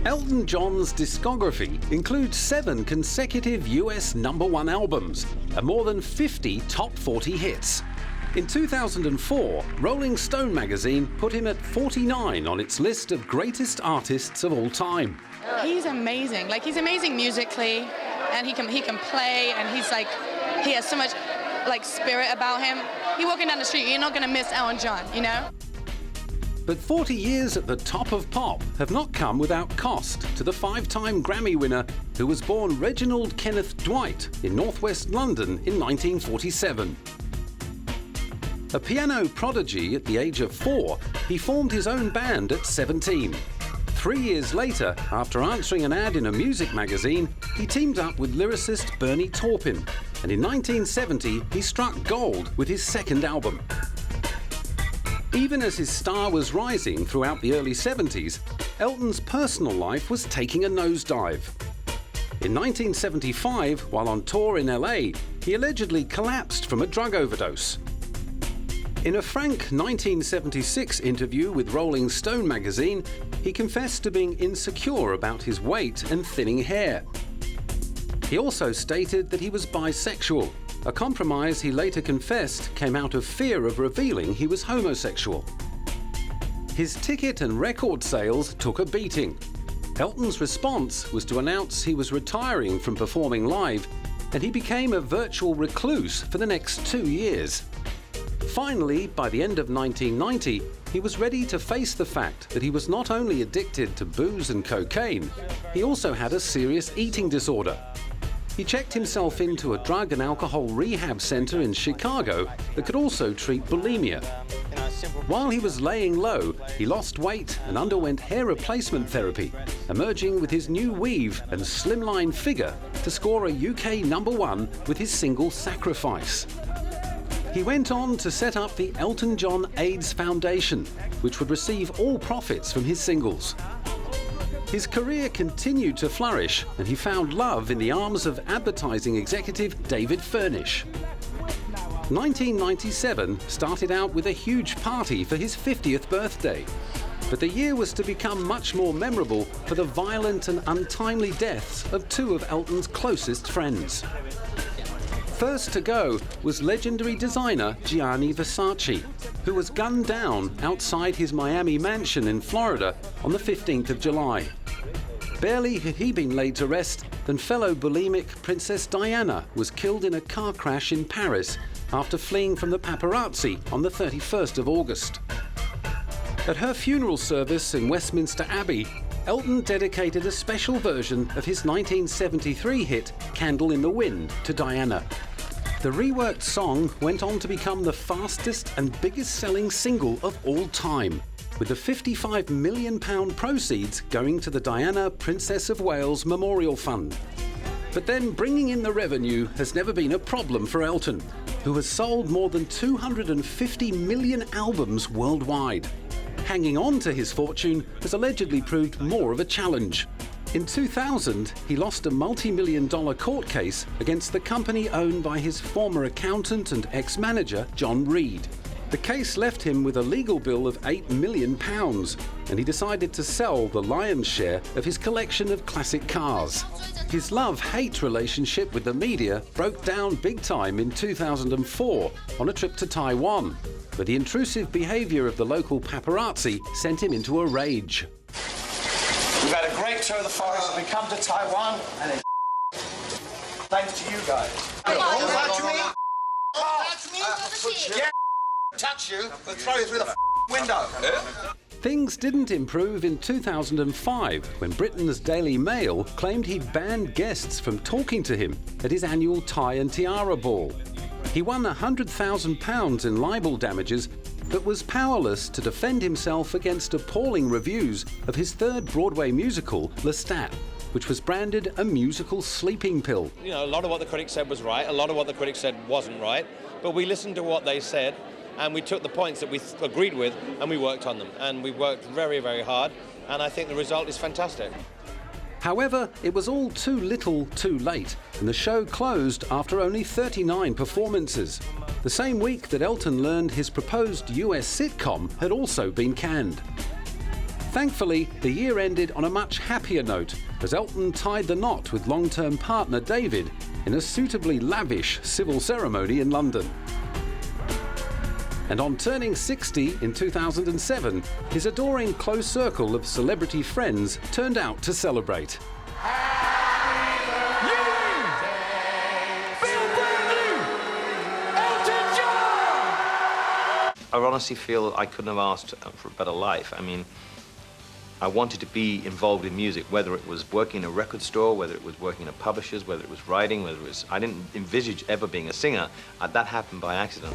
Elton John's discography includes 7 consecutive US #1 albums and more than 50 top 40 hits. In 2004, Rolling Stone magazine put him at 49 on its list of greatest artists of all time. He's amazing. He's amazing musically, and he can play, and he has so much spirit about him. You're walking down the street, you're not going to miss Elton John, you know? But 40 years at the top of pop have not come without cost to the 5-time Grammy winner who was born Reginald Kenneth Dwight in northwest London in 1947. A piano prodigy at the age of 4, he formed his own band at 17. 3 years later, after answering an ad in a music magazine, he teamed up with lyricist Bernie Taupin, and in 1970 he struck gold with his second album. Even as his star was rising throughout the early 70s, Elton's personal life was taking a nosedive. In 1975, while on tour in LA, he allegedly collapsed from a drug overdose. In a frank 1976 interview with Rolling Stone magazine, he confessed to being insecure about his weight and thinning hair. He also stated that he was bisexual, a compromise he later confessed came out of fear of revealing he was homosexual. His ticket and record sales took a beating. Elton's response was to announce he was retiring from performing live, and he became a virtual recluse for the next 2 years. Finally, by the end of 1990, he was ready to face the fact that he was not only addicted to booze and cocaine, he also had a serious eating disorder. He checked himself into a drug and alcohol rehab center in Chicago that could also treat bulimia. While he was laying low, he lost weight and underwent hair replacement therapy, emerging with his new weave and slimline figure to score a UK #1 with his single Sacrifice. He went on to set up the Elton John AIDS Foundation, which would receive all profits from his singles. His career continued to flourish, and he found love in the arms of advertising executive David Furnish. 1997 started out with a huge party for his 50th birthday, but the year was to become much more memorable for the violent and untimely deaths of 2 of Elton's closest friends. First to go was legendary designer Gianni Versace, who was gunned down outside his Miami mansion in Florida on the 15th of July. Barely had he been laid to rest than fellow bulimic Princess Diana was killed in a car crash in Paris after fleeing from the paparazzi on the 31st of August. At her funeral service in Westminster Abbey, Elton dedicated a special version of his 1973 hit Candle in the Wind to Diana. The reworked song went on to become the fastest and biggest selling single of all time, with the £55 million proceeds going to the Diana, Princess of Wales Memorial Fund. But then bringing in the revenue has never been a problem for Elton, who has sold more than 250 million albums worldwide. Hanging on to his fortune has allegedly proved more of a challenge. In 2000, he lost a multi-million-dollar court case against the company owned by his former accountant and ex-manager, John Reed. The case left him with a legal bill of £8 million, and he decided to sell the lion's share of his collection of classic cars. His love-hate relationship with the media broke down big time in 2004 on a trip to Taiwan, but the intrusive behavior of the local paparazzi sent him into a rage. We've had a great tour of the forest. We come to Taiwan, and it's thanks to you guys. Don't touch me! Touch me! Yeah, touch you. We'll throw you through the window. Things didn't improve in 2005 when Britain's Daily Mail claimed he'd banned guests from talking to him at his annual tie and tiara ball. He won £100,000 in libel damages, but was powerless to defend himself against appalling reviews of his third Broadway musical, Lestat, which was branded a musical sleeping pill. You know, a lot of what the critics said was right, a lot of what the critics said wasn't right, but we listened to what they said, and we took the points that we agreed with, and we worked on them. And we worked very, very hard, and I think the result is fantastic. However, it was all too little too late, and the show closed after only 39 performances. The same week that Elton learned his proposed US sitcom had also been canned. Thankfully, the year ended on a much happier note as Elton tied the knot with long-term partner David in a suitably lavish civil ceremony in London. And on turning 60 in 2007, his adoring close circle of celebrity friends turned out to celebrate. I honestly feel I couldn't have asked for a better life. I mean, I wanted to be involved in music, whether it was working in a record store, whether it was working in a publisher's, whether it was writing, whether it was... I didn't envisage ever being a singer. That happened by accident.